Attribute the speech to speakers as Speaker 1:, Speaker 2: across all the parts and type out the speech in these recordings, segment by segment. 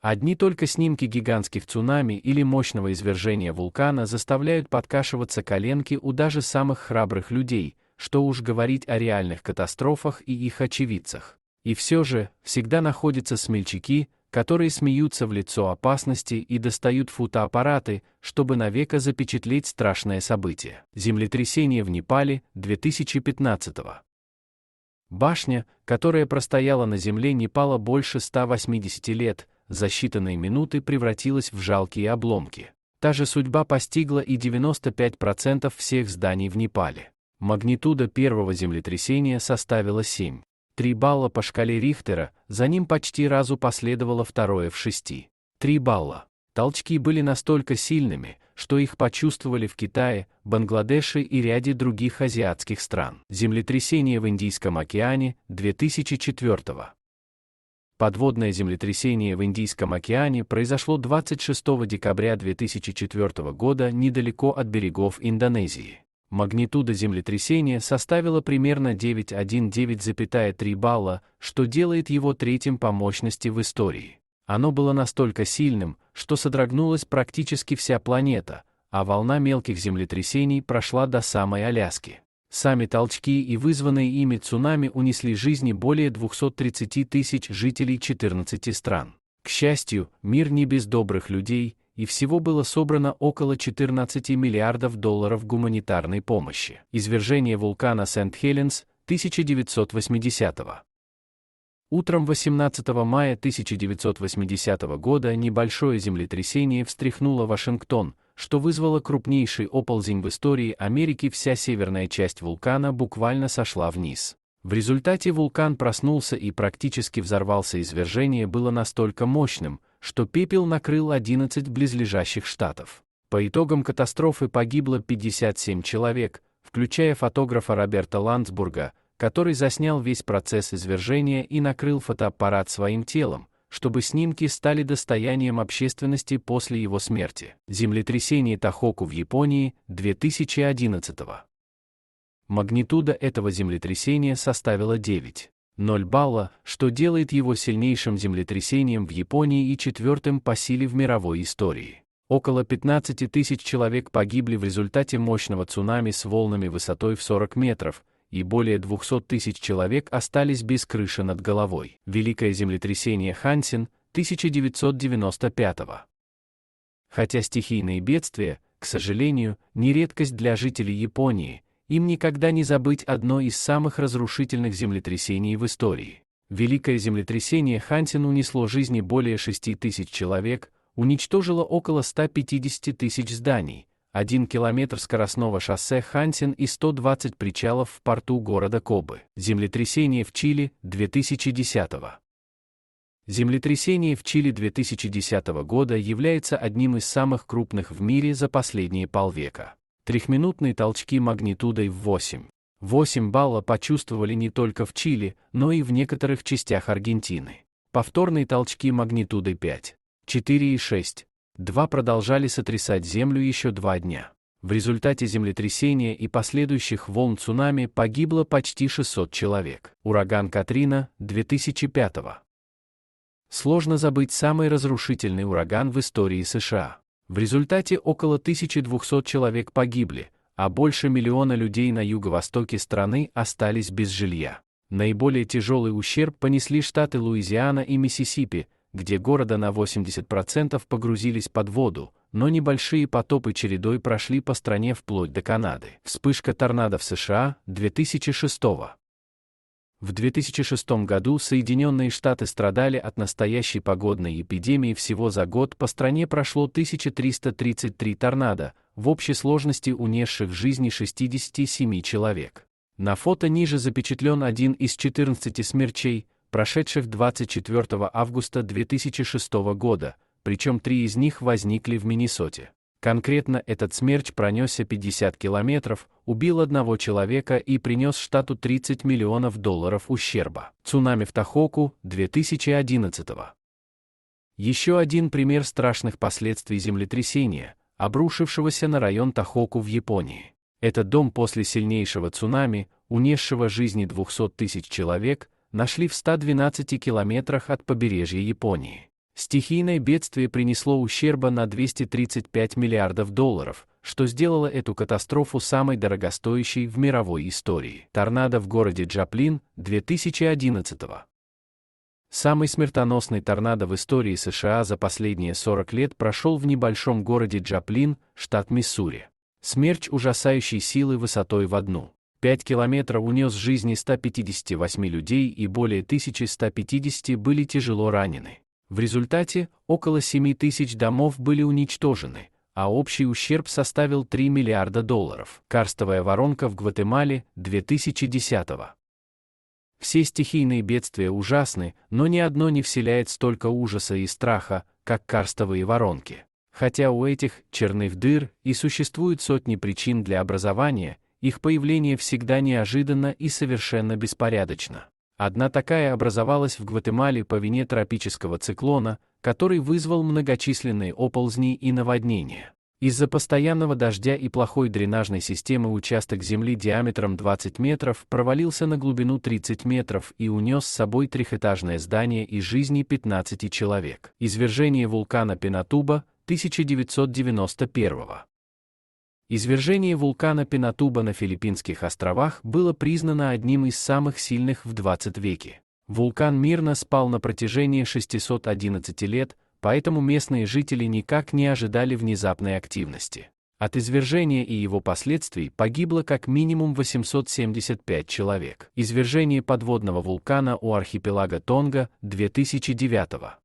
Speaker 1: Одни только снимки гигантских цунами или мощного извержения вулкана заставляют подкашиваться коленки у даже самых храбрых людей, что уж говорить о реальных катастрофах и их очевидцах. И все же, всегда находятся смельчаки, которые смеются в лицо опасности и достают фотоаппараты, чтобы навека запечатлеть страшное событие. Землетрясение в Непале 2015. Башня, которая простояла на земле Непала больше 180 лет, за считанные минуты превратилась в жалкие обломки. Та же судьба постигла и 95% всех зданий в Непале. Магнитуда первого землетрясения составила 7,3 балла по шкале Рихтера, за ним почти разу последовало второе в 6,3 балла. Толчки были настолько сильными, что их почувствовали в Китае, Бангладеше и ряде других азиатских стран. Землетрясение в Индийском океане 2004. Подводное землетрясение в Индийском океане произошло 26 декабря 2004 года недалеко от берегов Индонезии. Магнитуда землетрясения составила примерно 9,3 балла, что делает его третьим по мощности в истории. Оно было настолько сильным, что содрогнулась практически вся планета, а волна мелких землетрясений прошла до самой Аляски. Сами толчки и вызванные ими цунами унесли жизни более 230 тысяч жителей 14 стран. К счастью, мир не без добрых людей, и всего было собрано около 14 миллиардов долларов гуманитарной помощи. Извержение вулкана Сент-Хеленс 1980. Утром 18 мая 1980 года небольшое землетрясение встряхнуло Вашингтон, что вызвало крупнейший оползень в истории Америки. Вся северная часть вулкана буквально сошла вниз. В результате вулкан проснулся и практически взорвался. Извержение было настолько мощным, что пепел накрыл 11 близлежащих штатов. По итогам катастрофы погибло 57 человек, включая фотографа Роберта Ландсбурга, который заснял весь процесс извержения и накрыл фотоаппарат своим телом, чтобы снимки стали достоянием общественности после его смерти. Землетрясение Тохоку в Японии 2011. Магнитуда этого землетрясения составила 9,0 балла, что делает его сильнейшим землетрясением в Японии и четвертым по силе в мировой истории. Около 15 тысяч человек погибли в результате мощного цунами с волнами высотой в 40 метров, и более 200 тысяч человек остались без крыши над головой. Великое землетрясение Хансен 1995. Хотя стихийные бедствия, к сожалению, не редкость для жителей Японии, им никогда не забыть одно из самых разрушительных землетрясений в истории. Великое землетрясение Хансен унесло жизни более 6 тысяч человек, уничтожило около 150 тысяч зданий, 1 километр скоростного шоссе Хансен и 120 причалов в порту города Кобе. Землетрясение в Чили 2010. Землетрясение в Чили 2010 года является одним из самых крупных в мире за последние полвека. Трехминутные толчки магнитудой в 8,8 балла почувствовали не только в Чили, но и в некоторых частях Аргентины. Повторные толчки магнитудой 5,4 и 6,2 продолжали сотрясать Землю еще 2 дня. В результате землетрясения и последующих волн цунами погибло почти 600 человек. Ураган Катрина 2005. Сложно забыть самый разрушительный ураган в истории США. В результате около 1200 человек погибли, а больше миллиона людей на юго-востоке страны остались без жилья. Наиболее тяжелый ущерб понесли штаты Луизиана и Миссисипи, где города на 80% погрузились под воду, но небольшие потопы чередой прошли по стране вплоть до Канады. Вспышка торнадо в США 2006. В 2006 году Соединенные Штаты страдали от настоящей погодной эпидемии. Всего за год по стране прошло 1333 торнадо, в общей сложности унесших жизни 67 человек. На фото ниже запечатлен один из 14 смерчей, прошедших 24 августа 2006 года, причем 3 из них возникли в Миннесоте. Конкретно этот смерч пронесся 50 километров, убил 1 человека и принес штату 30 миллионов долларов ущерба. Цунами в Тохоку 2011. Еще один пример страшных последствий землетрясения, обрушившегося на район Тохоку в Японии. Этот дом после сильнейшего цунами, унесшего жизни 200 тысяч человек, нашли в 112 километрах от побережья Японии. Стихийное бедствие принесло ущерба на 235 миллиардов долларов, что сделало эту катастрофу самой дорогостоящей в мировой истории. Торнадо в городе Джоплин, 2011. Самый смертоносный торнадо в истории США за последние 40 лет прошел в небольшом городе Джоплин, штат Миссури. Смерч ужасающей силы высотой в 1,5 километра унес жизни 158 людей и более 1150 были тяжело ранены. В результате около 7 тысяч домов были уничтожены, а общий ущерб составил $3 миллиарда. Карстовая воронка в Гватемале, 2010. Все стихийные бедствия ужасны, но ни одно не вселяет столько ужаса и страха, как карстовые воронки. Хотя у этих черных дыр и существуют сотни причин для образования, их появление всегда неожиданно и совершенно беспорядочно. Одна такая образовалась в Гватемале по вине тропического циклона, который вызвал многочисленные оползни и наводнения. Из-за постоянного дождя и плохой дренажной системы участок земли диаметром 20 метров провалился на глубину 30 метров и унес с собой трехэтажное здание и жизни 15 человек. Извержение вулкана Пинатуба, 1991. Извержение вулкана Пинатуба на Филиппинских островах было признано одним из самых сильных в 20 веке. Вулкан мирно спал на протяжении 611 лет, поэтому местные жители никак не ожидали внезапной активности. От извержения и его последствий погибло как минимум 875 человек. Извержение подводного вулкана у архипелага Тонга, 2009.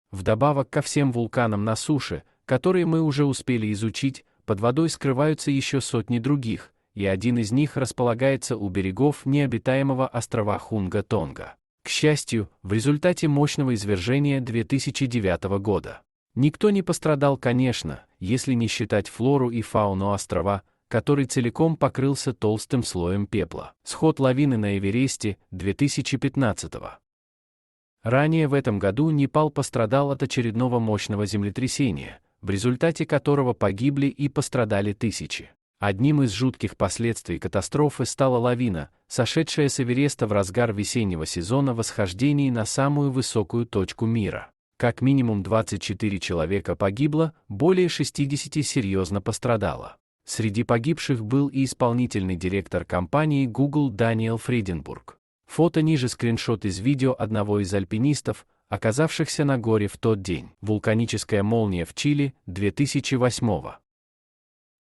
Speaker 1: Вдобавок ко всем вулканам на суше, которые мы уже успели изучить, под водой скрываются еще сотни других, и один из них располагается у берегов необитаемого острова Хунга-Тонга. К счастью, в результате мощного извержения 2009 года никто не пострадал, конечно, если не считать флору и фауну острова, который целиком покрылся толстым слоем пепла. Сход лавины на Эвересте, 2015. Ранее в этом году Непал пострадал от очередного мощного землетрясения, в результате которого погибли и пострадали тысячи. Одним из жутких последствий катастрофы стала лавина, сошедшая с Эвереста в разгар весеннего сезона восхождений на самую высокую точку мира. Как минимум 24 человека погибло, более 60 серьезно пострадало. Среди погибших был и исполнительный директор компании Google Даниэл Фриденбург. Фото ниже скриншот из видео одного из альпинистов, оказавшихся на горе в тот день. Вулканическая молния в Чили, 2008.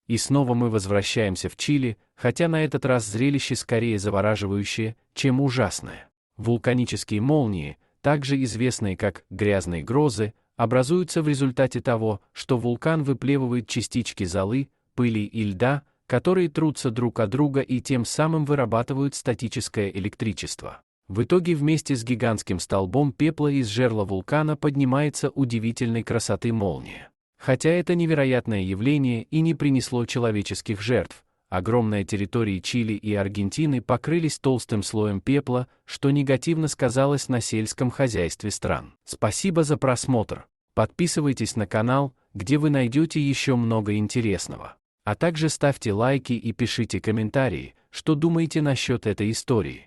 Speaker 1: И снова мы возвращаемся в Чили, хотя на этот раз зрелище скорее завораживающее, чем ужасное. Вулканические молнии, также известные как грязные грозы, образуются в результате того, что вулкан выплевывает частички золы, пыли и льда, которые трутся друг от друга и тем самым вырабатывают статическое электричество. В итоге вместе с гигантским столбом пепла из жерла вулкана поднимается удивительной красоты молния. Хотя это невероятное явление и не принесло человеческих жертв, огромные территории Чили и Аргентины покрылись толстым слоем пепла, что негативно сказалось на сельском хозяйстве стран. Спасибо за просмотр. Подписывайтесь на канал, где вы найдете еще много интересного. А также ставьте лайки и пишите комментарии, что думаете насчет этой истории.